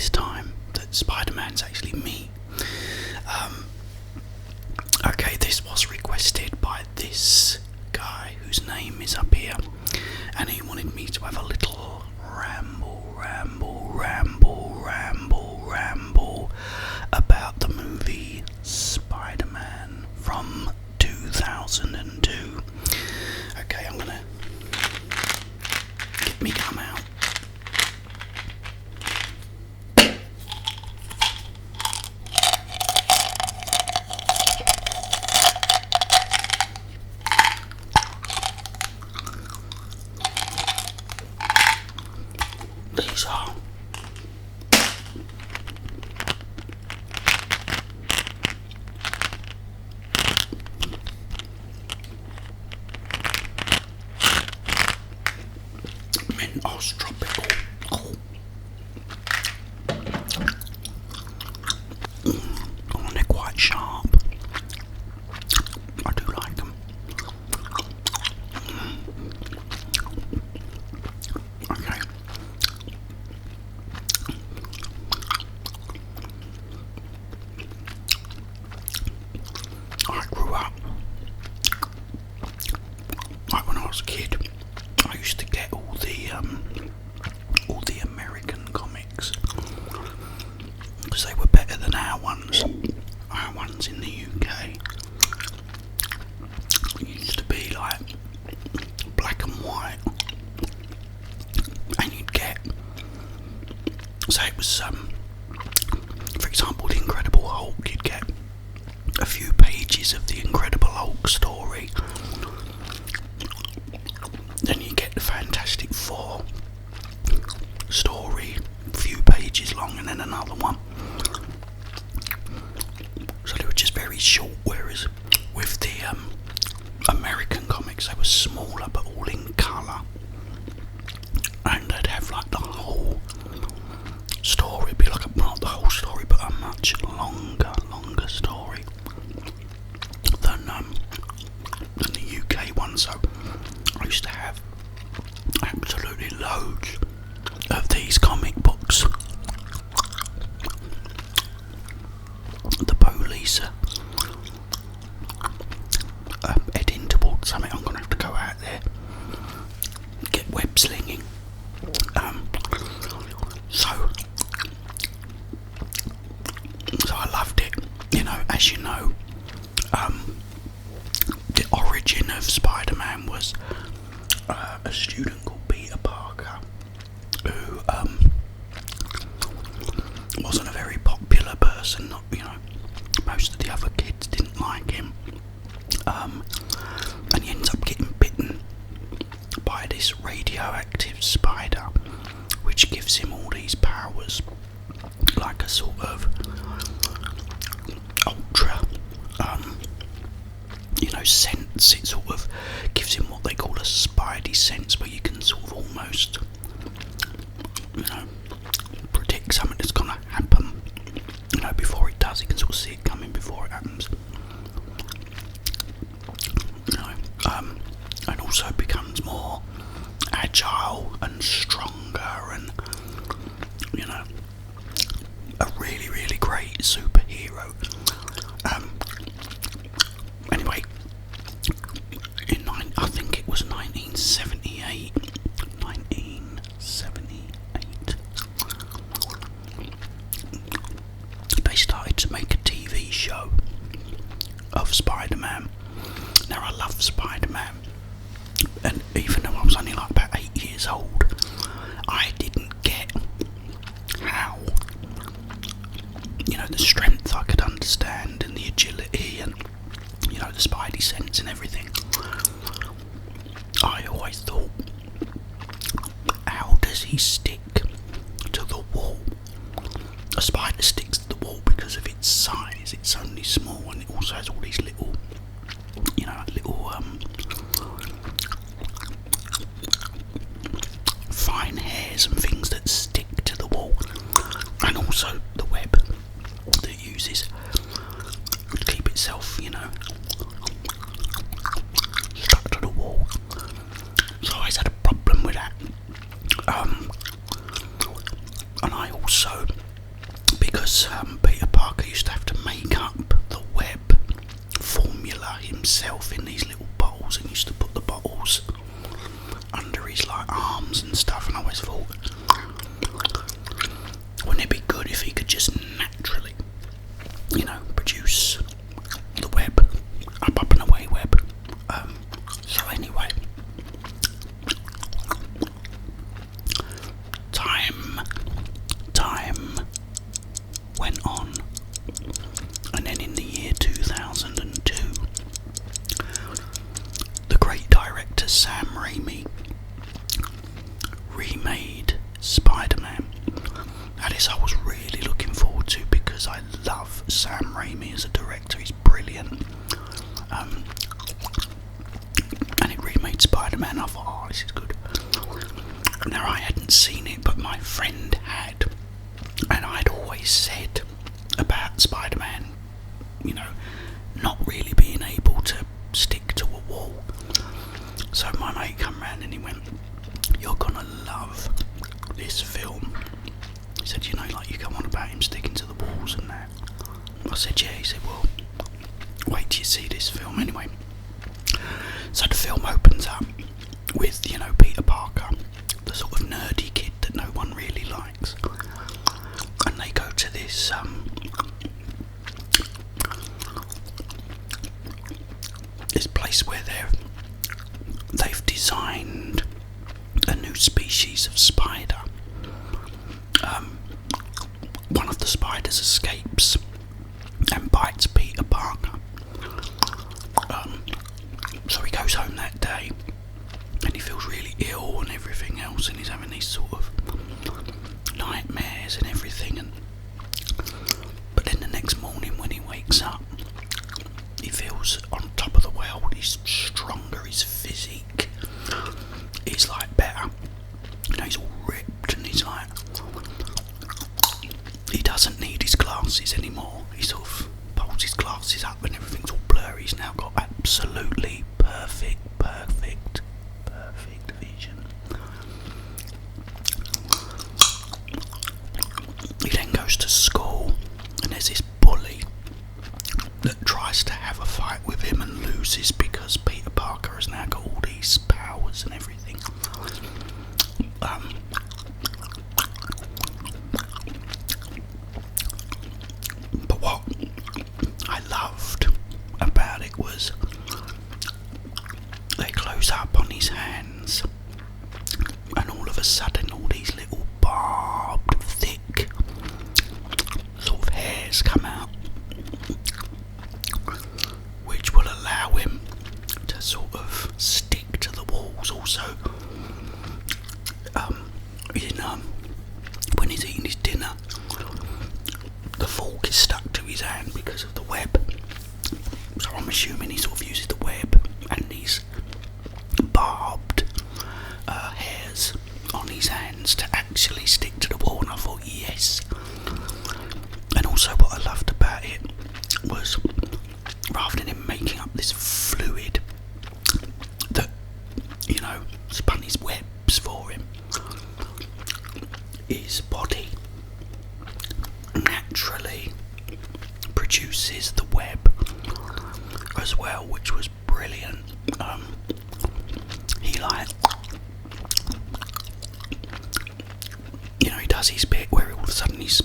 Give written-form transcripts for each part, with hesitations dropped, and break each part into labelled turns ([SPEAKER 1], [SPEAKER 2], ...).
[SPEAKER 1] this time that Spider-Man's actually me. Okay, this was requested by this guy whose name is up here, and he wanted me to have a little ramble about the movie Spider-Man from 2002. Okay, I'm gonna get me gum out. These are Mentos Tropical. Oh, they're quite sharp. I do like them. Okay. I grew up, like when I was a kid, I used to get all the American comics because they were better than our ones. Our ones in the UK used to be like black and white, and you'd get, say it was for example, the Incredible Hulk. You'd get a few pages of the Incredible Hulk story, then you get the Fantastic Four story, a few pages long, and then another one. So they were just very short, whereas with the American comics they were smaller but all in colour, and they'd have like the whole story. It'd be like not the whole story but a much longer story than the UK one. So I used to have absolutely loads of these comic books. The police are heading towards something. I'm gonna have to go out there, get web slinging. So I loved it. You know, as you know, the origin of Spider-Man was a student called Peter Parker, who wasn't a very popular person. Not, you know, most of the other kids didn't like him, and he ends up getting bitten by this radioactive spider, which gives him all these powers, like a sort of ultra, sense. It sort of gives him what they call a spidey sense, where you can sort of almost, predict something that's gonna happen, before it does. You can sort of see it coming before it happens. And also becomes more agile and stronger, and a really, really great superhero. Anyway, I think it was 1978, they started to make a TV show of Spider-Man. Now, I love Spider-Man, and even though I was only like about 8 years old, I didn't get how, the strength I could understand, and the agility, and the spidey sense and everything. I always thought, how does he stick to the wall? A spider sticks to the wall because of its size. It's only small, and it also has all these little fine hairs and things that stick to the wall, and also the web that it uses to keep itself, stuck to the wall. So I always had a problem with that. And I also because Peter Parker used to have to make up the web formula himself in these little bottles, and used to put the bottles under his arms and stuff. And I always thought, wouldn't it be good if he could just naturally, produce the web, up and away web. So anyway, time went on, and then in the year 2002, the great director Sam Raimi remade Spider-Man. Now this I was really looking forward to, because I love Sam Raimi as a director. He's brilliant. And it remade Spider-Man. I thought, oh, this is good. Now I hadn't seen it, but my friend had, and I'd always said about Spider-Man, not really being able to stick to a wall. So my mate come round and he went, "You're gonna love this film." He said, you go on about him sticking to the walls and that. I said, yeah. He said, well, wait till you see this film anyway. So the film opens up with, Peter Parker, the sort of nerdy kid that no one really likes. And they go to this place where they've designed a new species of spider. One of the spiders escapes and bites Peter Parker. So he goes home that day and he feels really ill and everything else, and he's having these sort of nightmares and everything. But then the next morning when he wakes up, he feels on top of the world. He's stronger, his physique is better. He's all ripped, and he's he doesn't need his glasses anymore. He sort of pulls his glasses up and everything's all blurry. He's now got absolutely perfect vision. He then goes to school, and there's this bully that tries to have a fight with him and loses, because Peter Parker has now got all these powers and everything. But what I loved about it was they close up on his hands, and all of a sudden all these little barbed, thick sort of hairs come out, which will allow him to sort of stick to the walls. Also, when he's eating his dinner, the fork is stuck to his hand because of the web. So I'm assuming he sort of uses the web and these barbed hairs on his hands to actually stick to the wall. And I thought, yes. And also what I loved about it was, rather than him making up this fluid that, spun his webs for him, his body naturally produces the web as well, which was brilliant. He does his bit where all of a sudden he's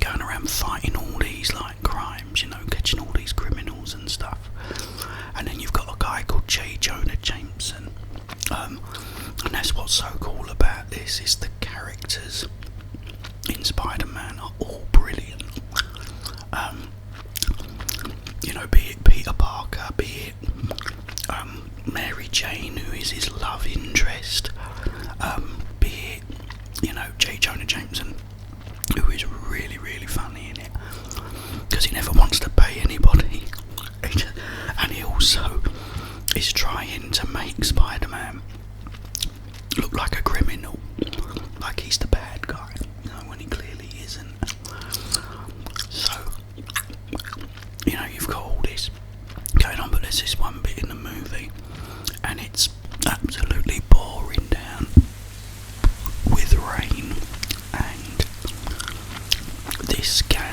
[SPEAKER 1] going around fighting all these crimes, catching all these criminals and stuff. And then you've got a guy called J. Jonah Jameson, and that's what's so cool about this, is the characters in Spider-Man are all brilliant. Be it Peter Parker, be it Mary Jane, who is his love interest, be it J. Jonah Jameson, who is really, really funny in it, because he never wants to pay anybody, and he also is trying to make Spider-Man look like a criminal, like he's the bad guy, when he clearly isn't. So, you've got all this going on, but there's this one bit in the movie, and it's absolutely pouring down with rain, and this gang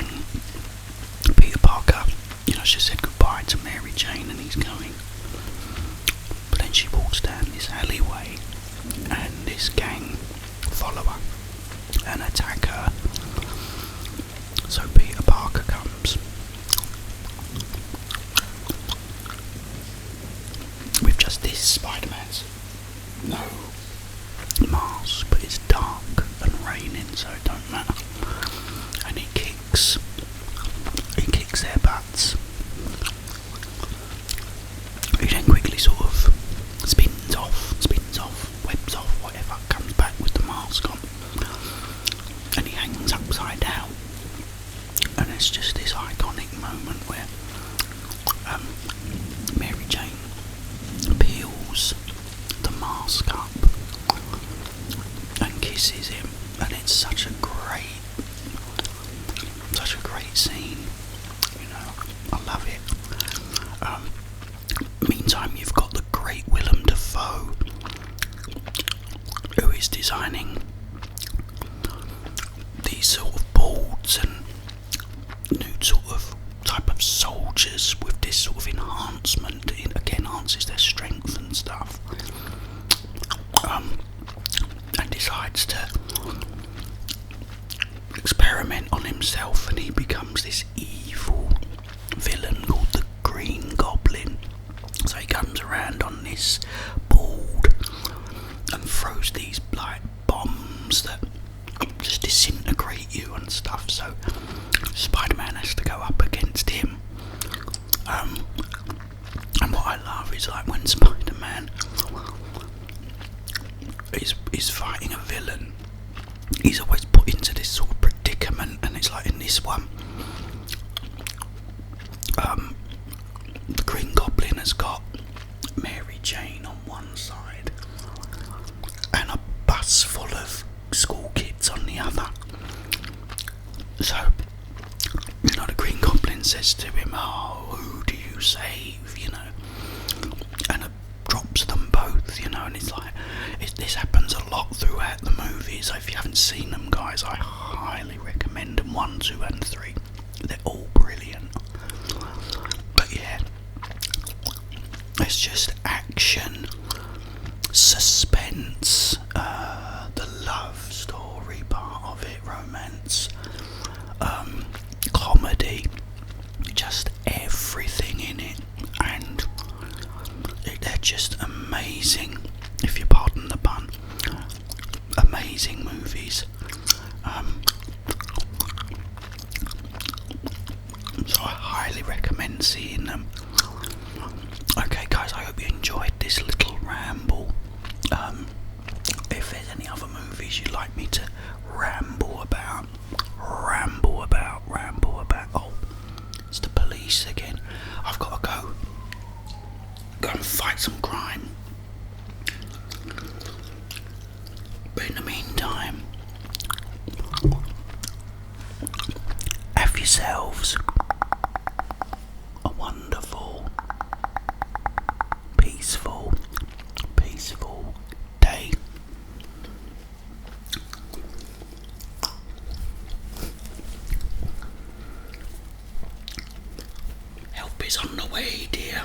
[SPEAKER 1] So Peter Parker comes with just this Spider-Man's no mask, but it's dark and raining, so it don't matter. And he kicks their butts. He then quickly sort of spins off, webs off, whatever, comes back with the mask on, and he hangs upside down. And it's just this iconic moment where Mary Jane peels the mask up and kisses him, and it's such a great scene, you know. I love it. Meantime, you've got the great Willem Dafoe, who is designing these sort of boards and new sort of type of soldiers with this sort of enhancement. It again enhances their strength and stuff. And decides to experiment on himself, and he becomes this evil villain called the Green Goblin. So he comes around on this board and throws these like bombs that just disintegrate you and stuff. So Spider-Man has to go up against him. And what I love is like when Spider-Man is fighting a villain, he's always put into this sort of predicament, and it's like in this one, the Green Goblin has got Mary Jane on one side and a bus full of school kids on the other. So, you know, the Green Goblin says to him, "Oh, who do you save?" You know, and it drops them both. You know, and it's like this happens a lot throughout the movie. So if you haven't seen them, guys, I highly recommend them. 1, 2, and 3. They're all brilliant. But yeah, it's just action, suspense, the love story part of it, romance, comedy, just everything in it, and they're just amazing, if you pardon the pun. Amazing movies. So I highly recommend seeing them. Okay guys, I hope you enjoyed this little ramble. If there's any other movies you'd like me to ramble about, oh, it's the police again. I've got to go and fight some crime. But in the meantime, have yourselves a wonderful, peaceful day. Help is on the way, dear.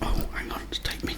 [SPEAKER 1] Oh, hang on, just take me.